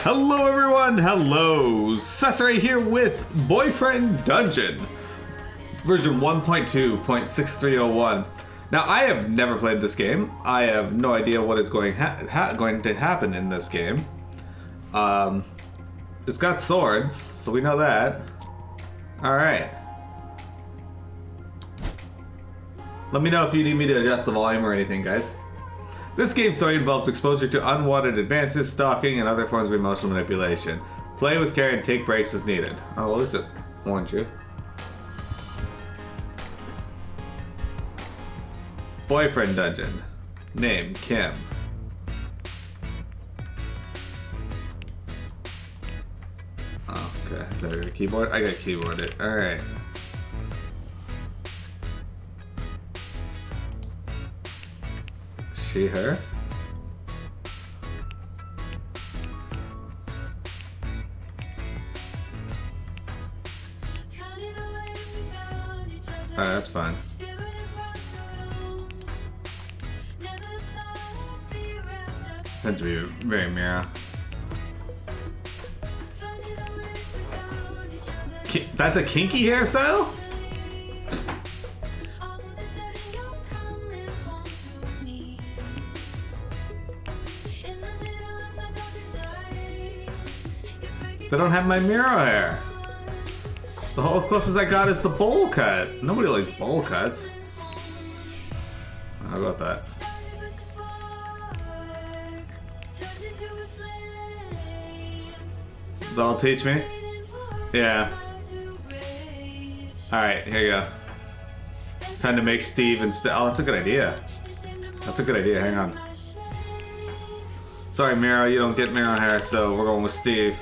Hello everyone, hello! Cesare here with Boyfriend Dungeon, version 1.2.6301. Now I have never played this game. I have no idea what is going to happen in this game. It's got swords, so we know that. Alright. Let me know if you need me to adjust the volume or anything, guys. This game's story involves exposure to unwanted advances, stalking, and other forms of emotional manipulation. Play with care and take breaks as needed. Oh, well, at least it warned you. Boyfriend Dungeon. Name, Kim. Oh, okay. Do I get a keyboard? I got a keyboard. Alright. She, her. Alright, that's fine. Tends to be very mirror. That's a kinky hairstyle? They don't have my mirror hair. The whole closest I got is the bowl cut. Nobody likes bowl cuts. How about that? That'll teach me? Yeah. Alright, here you go. Time to make Steve instead. Oh, that's a good idea. That's a good idea, hang on. Sorry, Miro, you don't get Miro hair, so we're going with Steve.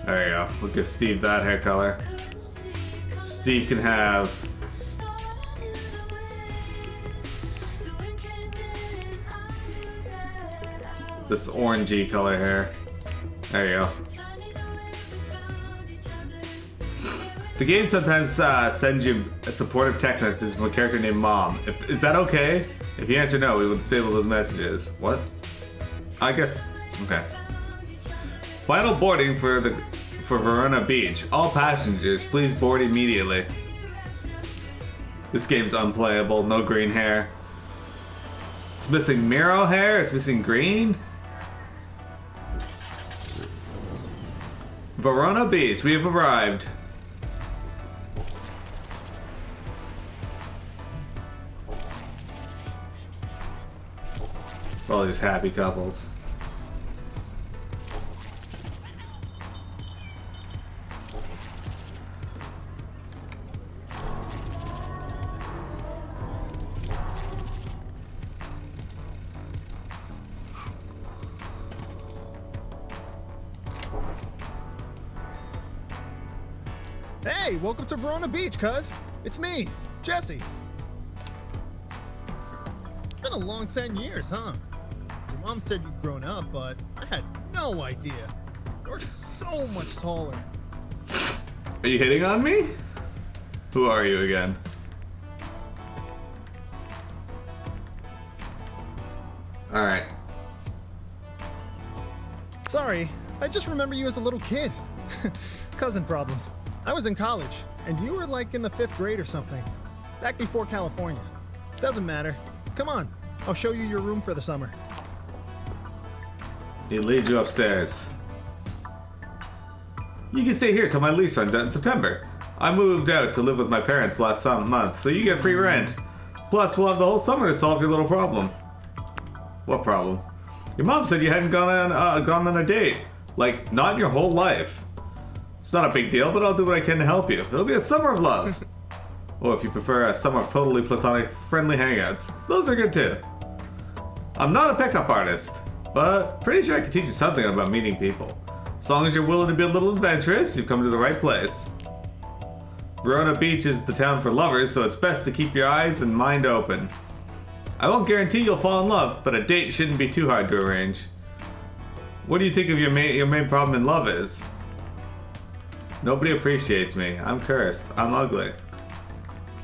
There you go. We'll give Steve that hair color. Steve can have this orangey color hair. There you go. The game sometimes sends you a supportive text message from a character named Mom. Is that okay? If you answer no, we will disable those messages. What? I guess. Okay. Final boarding for Verona Beach. All passengers, please board immediately. This game's unplayable. No green hair. It's missing Miro hair. It's missing green. Verona Beach. We have arrived. All these happy couples. Hey, welcome to Verona Beach, cuz. It's me, Jesse. It's been a long 10 years, huh? Your mom said you'd grown up, but I had no idea. You're so much taller. Are you hitting on me? Who are you again? Alright. Sorry, I just remember you as a little kid. Cousin problems. I was in college, and you were like in the 5th grade or something. Back before California. Doesn't matter. Come on, I'll show you your room for the summer. He leads you upstairs. You can stay here till my lease runs out in September. I moved out to live with my parents last month, so you get free rent. Plus, we'll have the whole summer to solve your little problem. What problem? Your mom said you hadn't gone on a date. Like, not your whole life. It's not a big deal, but I'll do what I can to help you. It'll be a summer of love. Or if you prefer, a summer of totally platonic, friendly hangouts. Those are good too. I'm not a pickup artist, but pretty sure I can teach you something about meeting people. As long as you're willing to be a little adventurous, you've come to the right place. Verona Beach is the town for lovers, so it's best to keep your eyes and mind open. I won't guarantee you'll fall in love, but a date shouldn't be too hard to arrange. What do you think of your main problem in love is? Nobody appreciates me. I'm cursed. I'm ugly.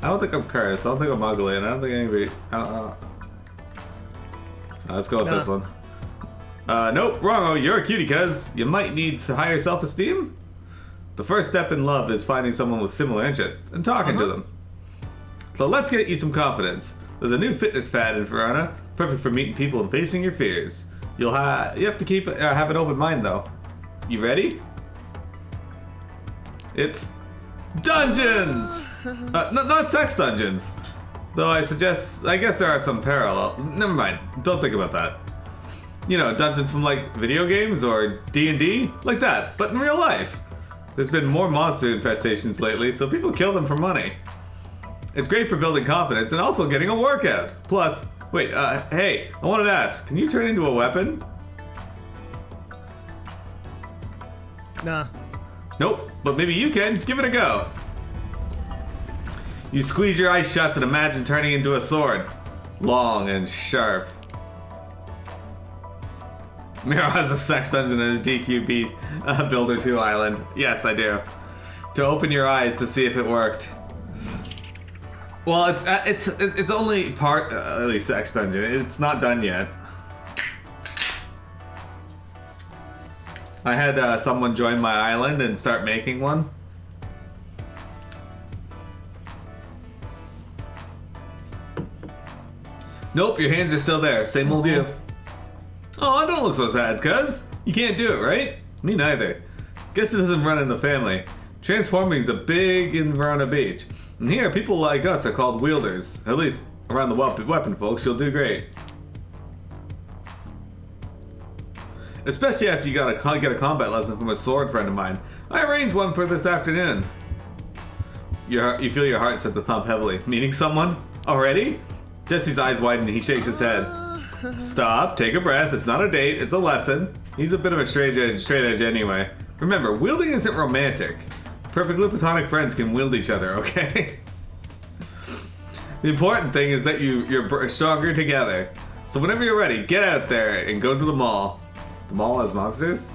I don't think I'm cursed. I don't think I'm ugly, and I don't think anybody... I don't know. Let's go with this one. Nope, wrong. You're a cutie, cuz. You might need higher self-esteem. The first step in love is finding someone with similar interests and talking to them. So let's get you some confidence. There's a new fitness fad in Verona, perfect for meeting people and facing your fears. You have to keep have an open mind though. You ready? It's dungeons. Not sex dungeons. Though I guess there are some parallel. Never mind. Don't think about that. You know, dungeons from like video games or D&D, like that, but in real life. There's been more monster infestations lately, so people kill them for money. It's great for building confidence and also getting a workout. Plus, wait, hey, I wanted to ask, can you turn into a weapon? Nah. Nope, but maybe you can. Give it a go. You squeeze your eyes shut and imagine turning into a sword. Long and sharp. Miro has a sex dungeon on his DQB Builder 2 island. Yes, I do. To open your eyes to see if it worked. Well, it's only part at least sex dungeon. It's not done yet. I had someone join my island and start making one. Nope, your hands are still there. Same old you. Oh, don't look so sad, cuz. You can't do it, right? Me neither. Guess it doesn't run in the family. Transforming's a big in Verona Beach. And here, people like us are called wielders. At least, around the weapon folks, you'll do great. Especially after you get a combat lesson from a sword friend of mine. I arranged one for this afternoon. You feel your heart start to thump heavily. Meeting someone? Already? Jesse's eyes widen and he shakes his head. Stop, take a breath, it's not a date, it's a lesson. He's a bit of a straight edge anyway. Remember, wielding isn't romantic. Perfectly platonic friends can wield each other, okay? The important thing is that you're stronger together. So whenever you're ready, get out there and go to the mall. The mall has monsters?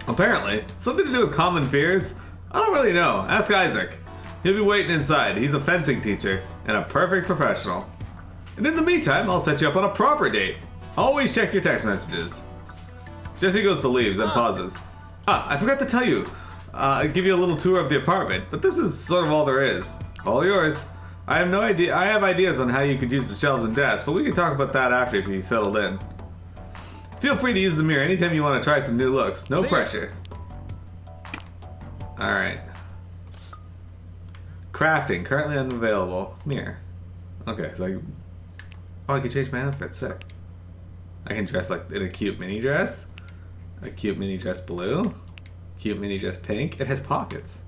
Apparently. Something to do with common fears? I don't really know. Ask Isaac. He'll be waiting inside. He's a fencing teacher and a perfect professional. And in the meantime, I'll set you up on a proper date. Always check your text messages. Jesse goes to leave, then pauses. I forgot to tell you. Give you a little tour of the apartment, but this is sort of all there is. All yours. I have no idea. I have ideas on how you could use the shelves and desks, but we can talk about that after if you settled in. Feel free to use the mirror anytime you want to try some new looks. No pressure. Alright. Crafting, currently unavailable. Mirror. Okay, so I can change my outfit, sick. I can dress like in a cute mini dress. A cute mini dress blue. Cute mini dress pink. It has pockets.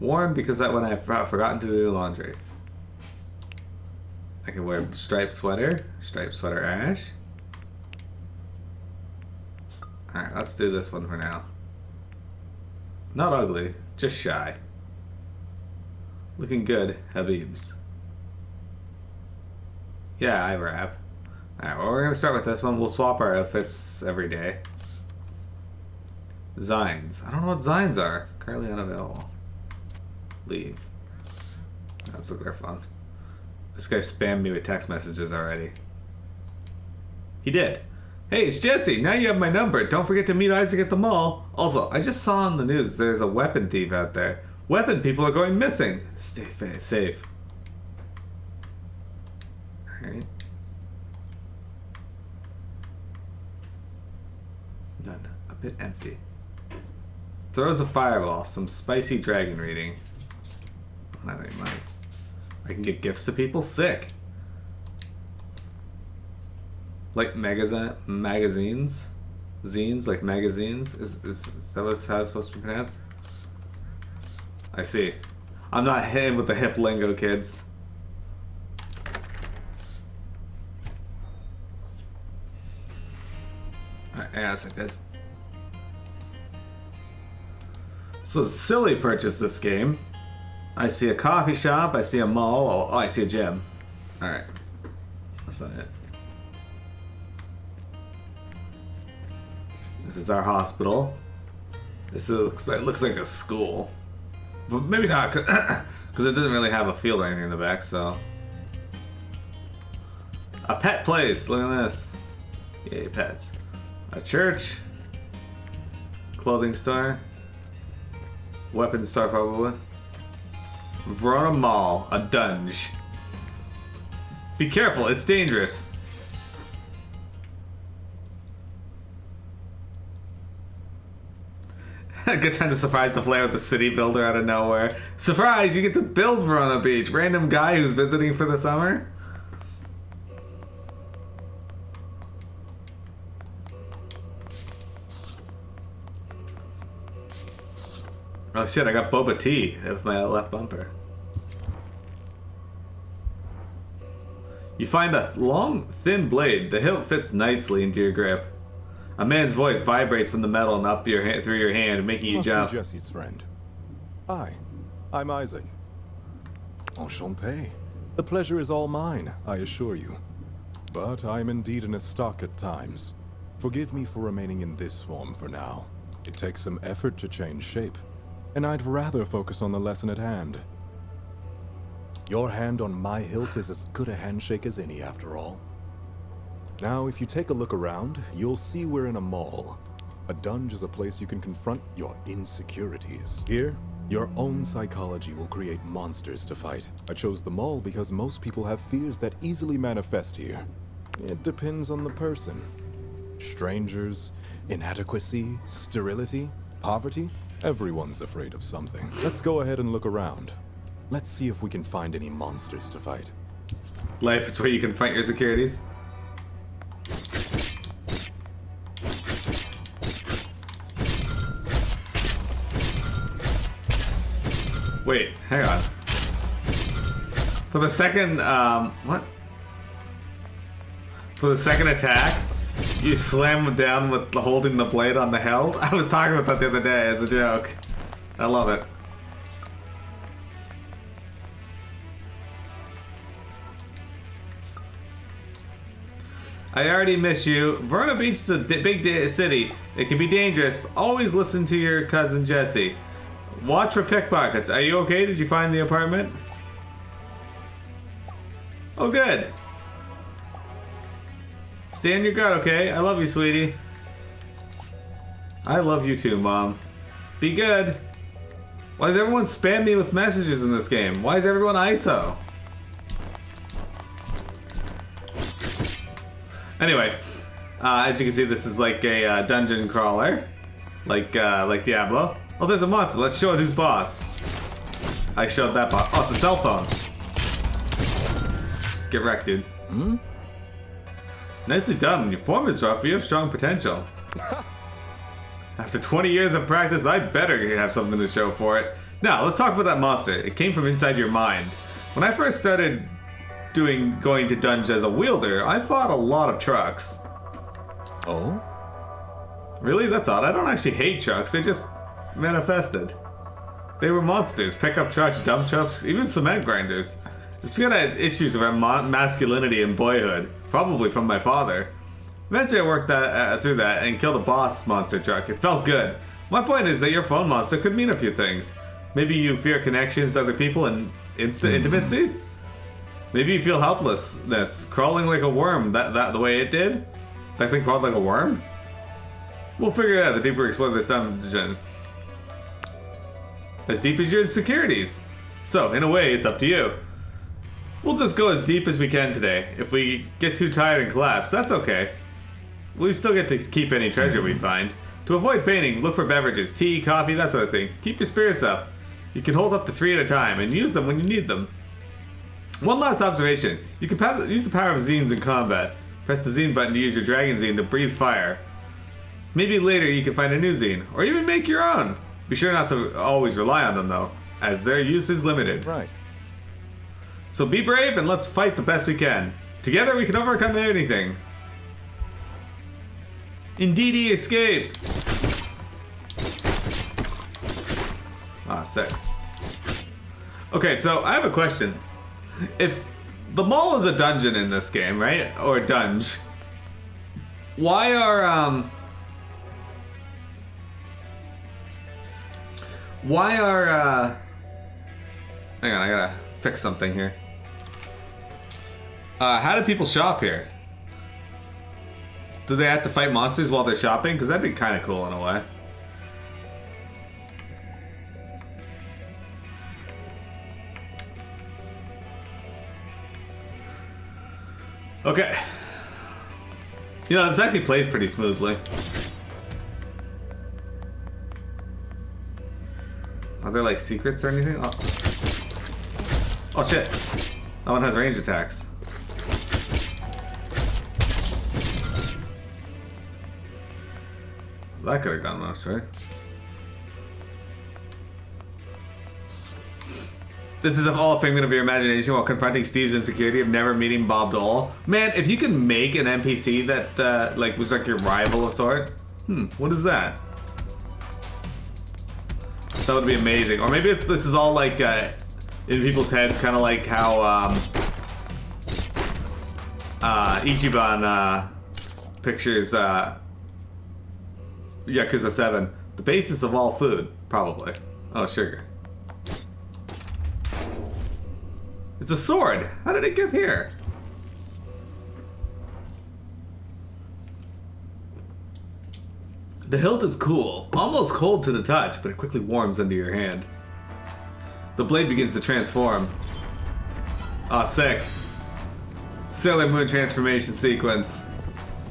Worn because that one I've forgotten to do laundry. I can wear striped sweater ash. Alright, let's do this one for now. Not ugly, just shy. Looking good, Habibs. Yeah, I rap. Alright, well, we're gonna start with this one. We'll swap our outfits every day. Zines. I don't know what Zines are. Currently unavailable. Leave. Let's look at our phone. This guy spammed me with text messages already. He did. Hey, it's Jesse. Now you have my number. Don't forget to meet Isaac at the mall. Also, I just saw on the news there's a weapon thief out there. Weapon people are going missing. Stay safe. Alright. None. A bit empty. Throws a fireball. Some spicy dragon reading. I don't have any money. I can give gifts to people? Sick. Like magazines? Zines, like magazines? Is that how it's supposed to be pronounced? I see. I'm not hitting with the hip lingo, kids. Alright, hang on a sec, guys. So Tsilyi purchased this game. I see a coffee shop, I see a mall, oh, I see a gym. Alright. That's not it. This is our hospital. Looks like a school. But maybe not, because it doesn't really have a field or anything in the back, so. A pet place, look at this. Yay, pets. A church. Clothing store. Weapons store, probably. Verona Mall, a dunge. Be careful, it's dangerous. Good time to surprise the player with the city builder out of nowhere. Surprise, you get to build Verona Beach. Random guy who's visiting for the summer. Oh shit, I got boba tea with my left bumper. You find a long, thin blade. The hilt fits nicely into your grip. A man's voice vibrates from the metal and up through your hand, making you jump. Must be Jesse's friend. Hi, I'm Isaac. Enchanté. The pleasure is all mine, I assure you. But I'm indeed in a stock at times. Forgive me for remaining in this form for now. It takes some effort to change shape, and I'd rather focus on the lesson at hand. Your hand on my hilt is as good a handshake as any, after all. Now, if you take a look around, you'll see we're in a mall. A dunge is a place you can confront your insecurities. Here, your own psychology will create monsters to fight. I chose the mall because most people have fears that easily manifest here. It depends on the person. Strangers, inadequacy, sterility, poverty. Everyone's afraid of something. Let's go ahead and look around. Let's see if we can find any monsters to fight. Life is where you confront your securities. Wait, hang on. For the second, what? For the second attack, you slam him down with holding the blade on the hilt? I was talking about that the other day as a joke. I love it. I already miss you. Verona Beach is a big city. It can be dangerous. Always listen to your cousin Jesse. Watch for pickpockets. Are you okay? Did you find the apartment? Oh, good. Stay on your guard, okay? I love you, sweetie. I love you too, Mom. Be good. Why does everyone spam me with messages in this game? Why is everyone ISO? Anyway, as you can see, this is like a dungeon crawler, like Diablo. Oh, there's a monster. Let's show it who's boss. I showed that boss. Oh, it's a cell phone. Get wrecked, dude. Hmm? Nicely done. Your form is rough, but you have strong potential. After 20 years of practice, I better have something to show for it. Now, let's talk about that monster. It came from inside your mind. When I first started going to dungeons as a wielder, I fought a lot of trucks. Oh? Really? That's odd. I don't actually hate trucks. They just manifested. They were monsters. Pickup trucks, dump trucks, even cement grinders. It's because I had issues around masculinity and boyhood, probably from my father. Eventually I worked through that and killed a boss monster truck. It felt good. My point is that your phone monster could mean a few things. Maybe you fear connections to other people and instant intimacy? Maybe you feel helplessness, crawling like a worm, the way it did? That thing crawled like a worm? We'll figure it out the deeper we explore this dungeon. As deep as your insecurities. So, in a way, it's up to you. We'll just go as deep as we can today. If we get too tired and collapse, that's okay. We still get to keep any treasure we find. To avoid fainting, look for beverages, tea, coffee, that sort of thing. Keep your spirits up. You can hold up to 3 at a time and use them when you need them. One last observation. You can use the power of zines in combat. Press the zine button to use your dragon zine to breathe fire. Maybe later you can find a new zine, or even make your own. Be sure not to always rely on them though, as their use is limited. Right. So be brave and let's fight the best we can. Together we can overcome anything. Indeedy escape! Ah, sick. Okay, so I have a question. If the mall is a dungeon in this game, right? Or dunge. Why are, hang on, I gotta fix something here. How do people shop here? Do they have to fight monsters while they're shopping? Because that'd be kind of cool in a way. Okay. You know, this actually plays pretty smoothly. Are there like secrets or anything? Oh, oh shit. That one has range attacks. That could have gone worse, right? This is all a figment of your imagination while confronting Steve's insecurity of never meeting Bob Dole. Man, if you can make an NPC that like was like your rival of sort, what is that? That would be amazing. Or maybe this is all like in people's heads, kind of like how Ichiban pictures Yakuza 7. The basis of all food, probably. Oh, sugar. It's a sword. How did it get here? The hilt is cool, almost cold to the touch, but it quickly warms under your hand. The blade begins to transform. Ah, sick. Sailor Moon transformation sequence.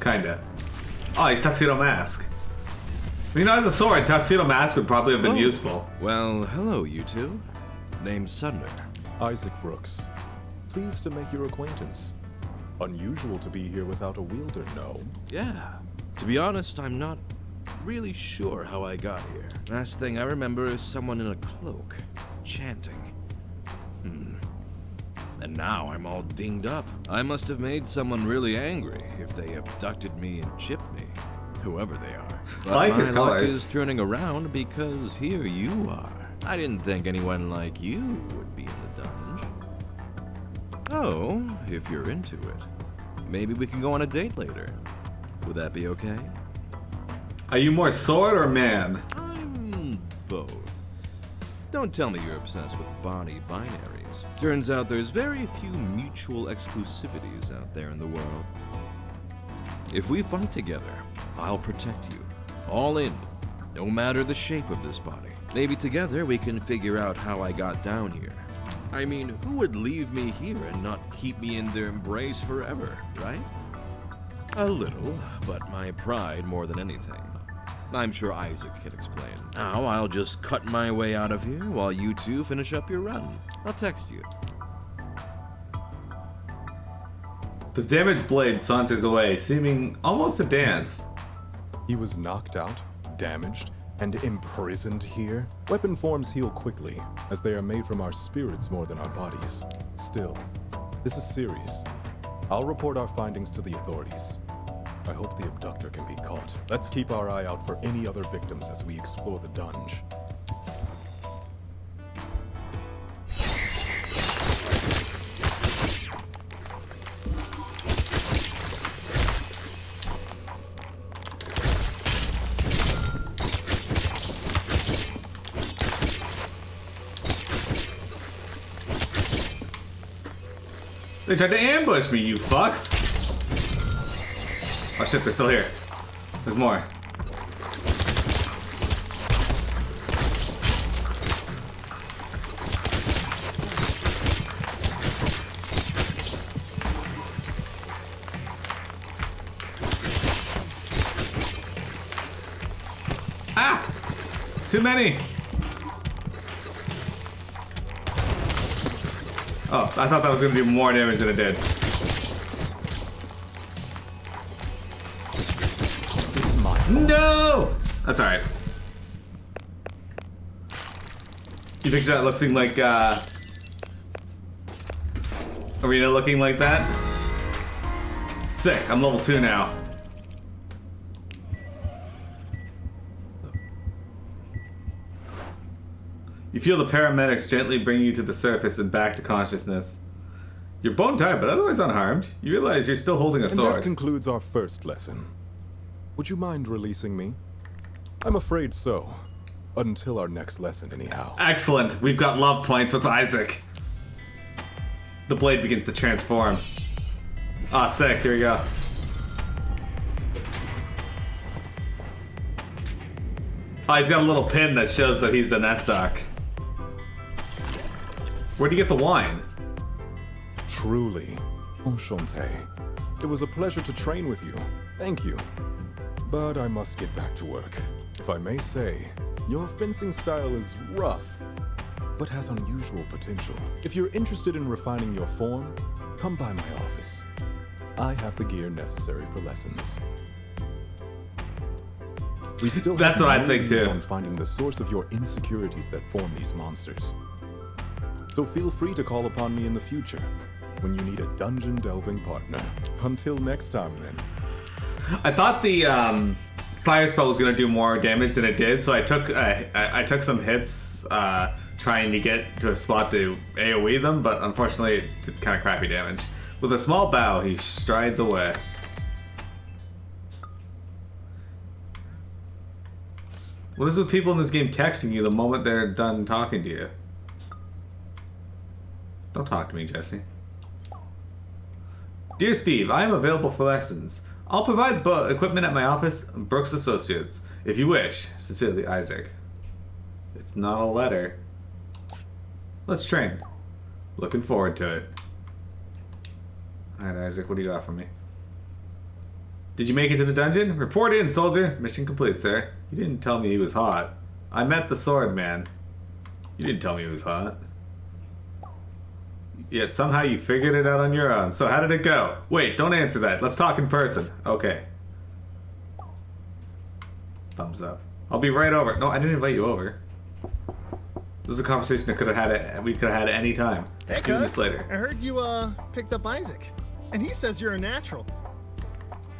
Kinda. Oh, he's Tuxedo Mask. You know, as a sword, Tuxedo Mask would probably have been useful. Well, hello, you two. Name's Sunder. Isaac Brooks. Pleased to make your acquaintance. Unusual to be here without a wielder, no? Yeah. To be honest, I'm not really sure how I got here. Last thing I remember is someone in a cloak, chanting. And now I'm all dinged up. I must have made someone really angry if they abducted me and chipped me, whoever they are. But I like his my luck colors. is turning around because here you are. I didn't think anyone like you would be in the dungeon. Oh, if you're into it, maybe we can go on a date later. Would that be okay? Are you more sword or man? I'm both. Don't tell me you're obsessed with body binaries. Turns out there's very few mutual exclusivities out there in the world. If we fight together, I'll protect you. All in, no matter the shape of this body. Maybe together we can figure out how I got down here. I mean, who would leave me here and not keep me in their embrace forever, right? A little, but my pride more than anything. I'm sure Isaac can explain. Now I'll just cut my way out of here while you two finish up your run. I'll text you. The damaged blade saunters away, seeming almost to dance. He was knocked out, damaged, and imprisoned here? Weapon forms heal quickly, as they are made from our spirits more than our bodies. Still, this is serious. I'll report our findings to the authorities. I hope the abductor can be caught. Let's keep our eye out for any other victims as we explore the dungeon. They tried to ambush me, you fucks! Oh shit, they're still here. There's more. Ah! Too many! Oh, I thought that was gonna do more damage than it did. Is this mine? No! That's alright. You picture that looking like, arena looking like that? Sick, I'm level 2 now. You feel the paramedics gently bring you to the surface and back to consciousness. You're bone tired, but otherwise unharmed. You realize you're still holding a And sword. that concludes our first lesson. Would you mind releasing me? I'm afraid so. Until our next lesson, anyhow. Excellent. We've got love points with Isaac. The blade begins to transform. Ah, sick. Here we go. Oh, he's got a little pin that shows that he's an Estok. Where'd you get the wine? Truly, enchanté. It was a pleasure to train with you. Thank you. But I must get back to work. If I may say, your fencing style is rough, but has unusual potential. If you're interested in refining your form, come by my office. I have the gear necessary for lessons. We still That's have what I no think, leads too. on finding the source of your insecurities that form these monsters. So feel free to call upon me in the future when you need a dungeon delving partner. Until next time, then. I thought the fire spell was gonna do more damage than it did, so I took some hits trying to get to a spot to AoE them, but unfortunately it did kind of crappy damage. With a small bow, he strides away. What is with people in this game texting you the moment they're done talking to you? Don't talk to me, Jesse. Dear Steve, I am available for lessons. I'll provide equipment at my office, Brooks Associates, if you wish. Sincerely, Isaac. It's not a letter. Let's train. Looking forward to it. Alright, Isaac, what do you got for me? Did you make it to the dungeon? Report in, soldier. Mission complete, sir. You didn't tell me he was hot. I met the sword man. You didn't tell me he was hot. Yet somehow you figured it out on your own. So how did it go? Wait, don't answer that. Let's talk in person. Okay. Thumbs up. I'll be right over. No, I didn't invite you over. This is a conversation that we could have had at any time. Hey, A few minutes cuz. later. I heard you picked up Isaac, and he says you're a natural.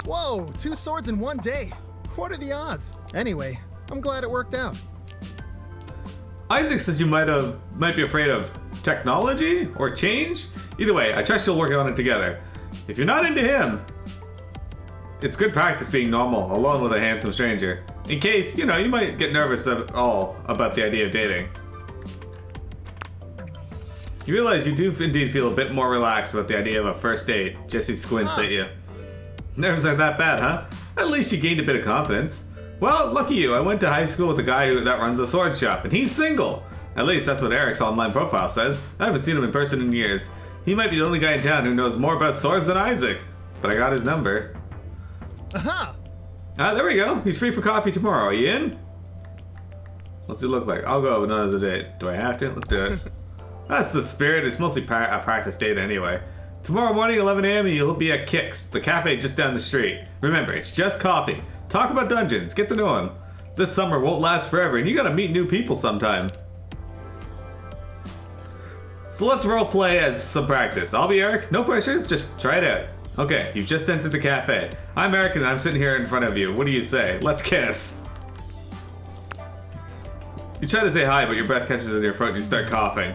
Whoa, 2 swords in one day. What are the odds? Anyway, I'm glad it worked out. Isaac says you might be afraid of technology or change. Either way, I trust you'll work on it together. If you're not into him, it's good practice being normal, alone with a handsome stranger. In case, you might get nervous at all about the idea of dating. You realize you do indeed feel a bit more relaxed about the idea of a first date. Jesse squints at you. Nerves aren't that bad, huh? At least you gained a bit of confidence. Well, lucky you. I went to high school with a guy that runs a sword shop, and he's single. At least that's what Eric's online profile says. I haven't seen him in person in years. He might be the only guy in town who knows more about swords than Isaac. But I got his number. Aha! There we go. He's free for coffee tomorrow. Are you in? What's he look like? I'll go, but not as a date. Do I have to? Let's do it. That's the spirit. It's mostly a practice date anyway. Tomorrow morning, 11 a.m., you'll be at Kix, the cafe just down the street. Remember, it's just coffee. Talk about dungeons. Get to know him. This summer won't last forever, and you gotta meet new people sometime. So let's roleplay as some practice. I'll be Eric. No pressure. Just try it out. Okay, you've just entered the cafe. I'm Eric, and I'm sitting here in front of you. What do you say? Let's kiss. You try to say hi, but your breath catches in your throat and you start coughing.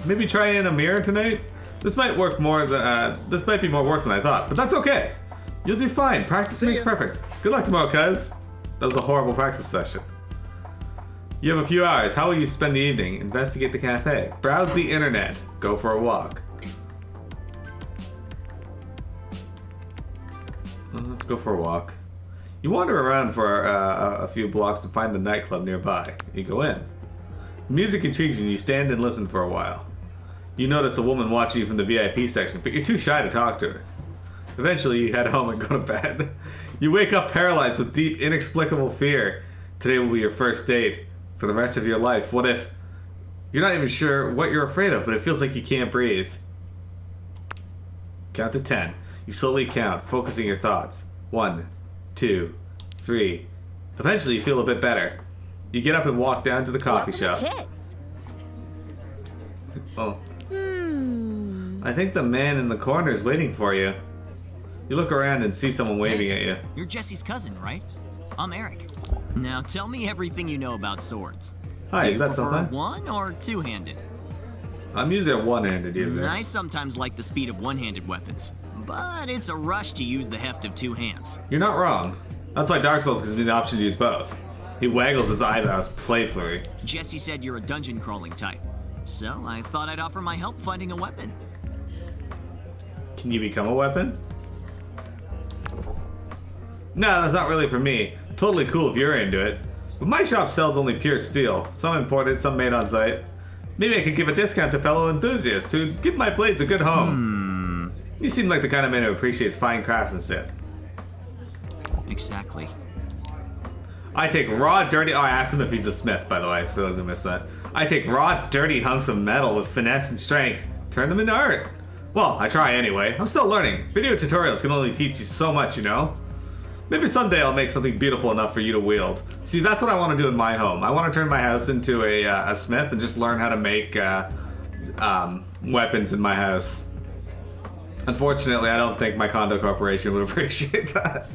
Maybe try in a mirror tonight? This might be more work than I thought, but that's okay. You'll do fine. Practice makes perfect. Good luck tomorrow, cuz. That was a horrible practice session. You have a few hours. How will you spend the evening? Investigate the cafe. Browse the internet. Go for a walk. Let's go for a walk. You wander around for a few blocks to find a nightclub nearby. You go in. The music intrigues you and you stand and listen for a while. You notice a woman watching you from the VIP section, but you're too shy to talk to her. Eventually, you head home and go to bed. You wake up paralyzed with deep, inexplicable fear. Today will be your first date for the rest of your life. What if you're not even sure what you're afraid of, but it feels like you can't breathe? Count to 10. You slowly count, focusing your thoughts. 1, 2, 3. Eventually, you feel a bit better. You get up and walk down to the coffee shop. Kids. Oh. I think the man in the corner is waiting for you. You look around and see someone waving at you. You're Jesse's cousin, right? I'm Eric. Now tell me everything you know about swords. Hi, Do is you that prefer something? one or two-handed? I'm usually a one-handed user. I sometimes like the speed of one-handed weapons, but it's a rush to use the heft of two hands. You're not wrong. That's why Dark Souls gives me the option to use both. He waggles his eyebrows playfully. Jesse said you're a dungeon crawling type. So I thought I'd offer my help finding a weapon. Can you become a weapon? No, that's not really for me. Totally cool if you're into it. But my shop sells only pure steel. Some imported, some made on site. Maybe I could give a discount to fellow enthusiasts who give my blades a good home. You seem like the kind of man who appreciates fine craftsmanship. Exactly. I take raw, dirty... Oh, I asked him if he's a smith, by the way, for those who missed that. I take raw, dirty hunks of metal with finesse and strength. Turn them into art. Well, I try anyway. I'm still learning. Video tutorials can only teach you so much, you know? Maybe someday I'll make something beautiful enough for you to wield. See, that's what I want to do in my home. I want to turn my house into a smith and just learn how to make weapons in my house. Unfortunately, I don't think my condo corporation would appreciate that.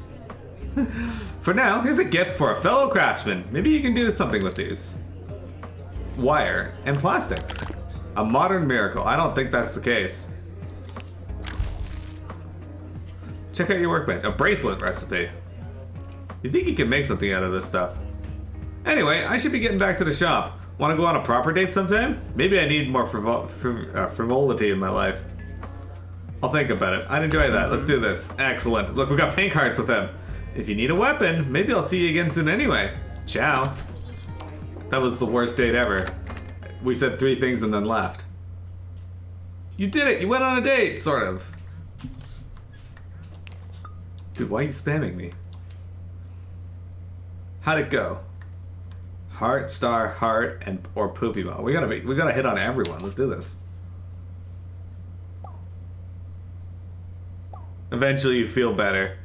For now, here's a gift for a fellow craftsman. Maybe you can do something with these. Wire and plastic. A modern miracle. I don't think that's the case. Check out your workbench. A bracelet recipe. You think you can make something out of this stuff? Anyway, I should be getting back to the shop. Want to go on a proper date sometime? Maybe I need more frivolity in my life. I'll think about it. I'd enjoy that. Let's do this. Excellent. Look, we got paint cards with them. If you need a weapon, maybe I'll see you again soon anyway. Ciao. That was the worst date ever. We said 3 things and then left. You did it. You went on a date, sort of. Dude, why are you spamming me? How'd it go? Heart, star, heart, and or poopy ball. We gotta hit on everyone. Let's do this. Eventually you feel better.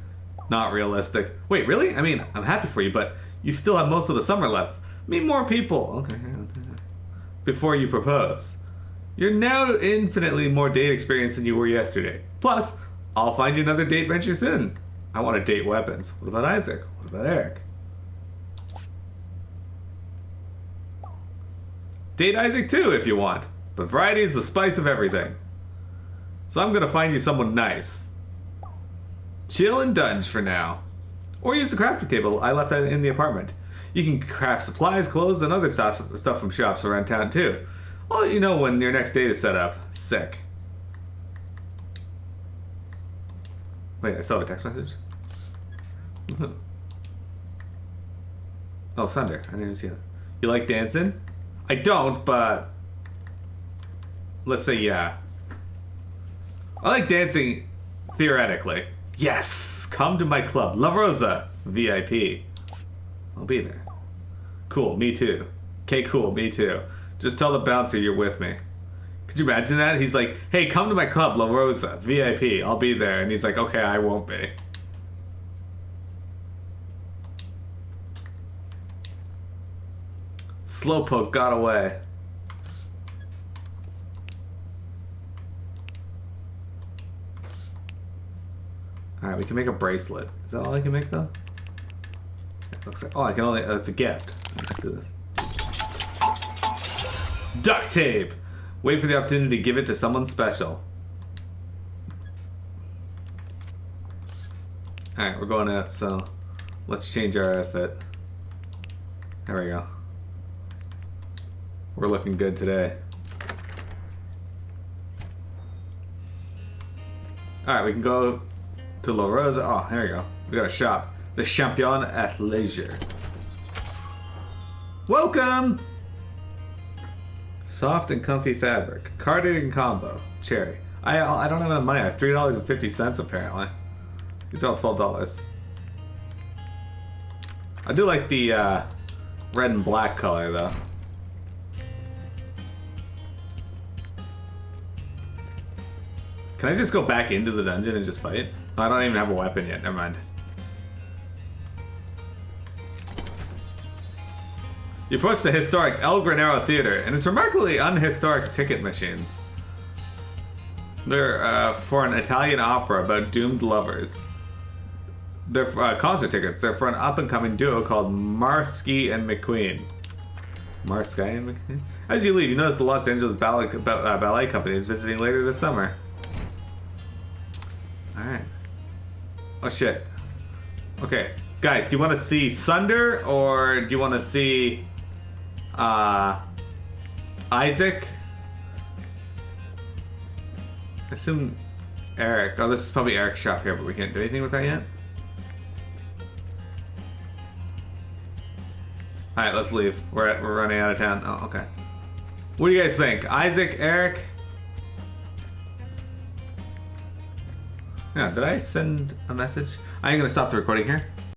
Not realistic. Wait, really? I mean, I'm happy for you, but you still have most of the summer left. Meet more people. Okay. Before you propose. You're now infinitely more date experienced than you were yesterday. Plus, I'll find you another date venture soon. I want to date weapons. What about Isaac? What about Eric? Date Isaac too if you want. But variety is the spice of everything. So I'm gonna find you someone nice. Chill and dunge for now. Or use the crafting table I left in the apartment. You can craft supplies, clothes, and other stuff from shops around town too. I'll let you know when your next date is set up. Sick. Wait, I still have a text message? Oh, Sunder. I didn't even see that. You like dancing? I don't, but... let's say yeah. I like dancing theoretically. Yes! Come to my club. La Rosa. VIP. I'll be there. Cool, me too. Okay, cool, me too. Just tell the bouncer you're with me. Could you imagine that? He's like, hey, come to my club, La Rosa. VIP. I'll be there. And he's like, okay, I won't be. Slowpoke got away. Alright, we can make a bracelet. Is that all I can make, though? It looks like... oh, I can only... it's a gift. Let's do this. Duct tape! Wait for the opportunity to give it to someone special. Alright, we're going out, so... let's change our outfit. There we go. We're looking good today. Alright, we can go to La Rosa. Oh, there we go. We got a shop. The Champion at Leisure. Welcome! Soft and comfy fabric. Cardigan combo. Cherry. I don't have enough money. I have $3.50 apparently. These are all $12. I do like the red and black color though. Can I just go back into the dungeon and just fight? I don't even have a weapon yet. Never mind. You approach the historic El Granero Theater and its remarkably unhistoric ticket machines. They're for an Italian opera about doomed lovers. They're concert tickets. They're for an up-and-coming duo called Marsky and McQueen. Marsky and McQueen? As you leave, you notice the Los Angeles Ballet Company is visiting later this summer. Alright. Oh shit. Okay. Guys, do you want to see Sunder or do you want to see Isaac? I assume Eric. Oh, this is probably Eric's shop here, but we can't do anything with that yet. Alright, let's leave. We're running out of town. Oh, okay. What do you guys think? Isaac, Eric? Yeah, did I send a message? I ain't gonna stop the recording here.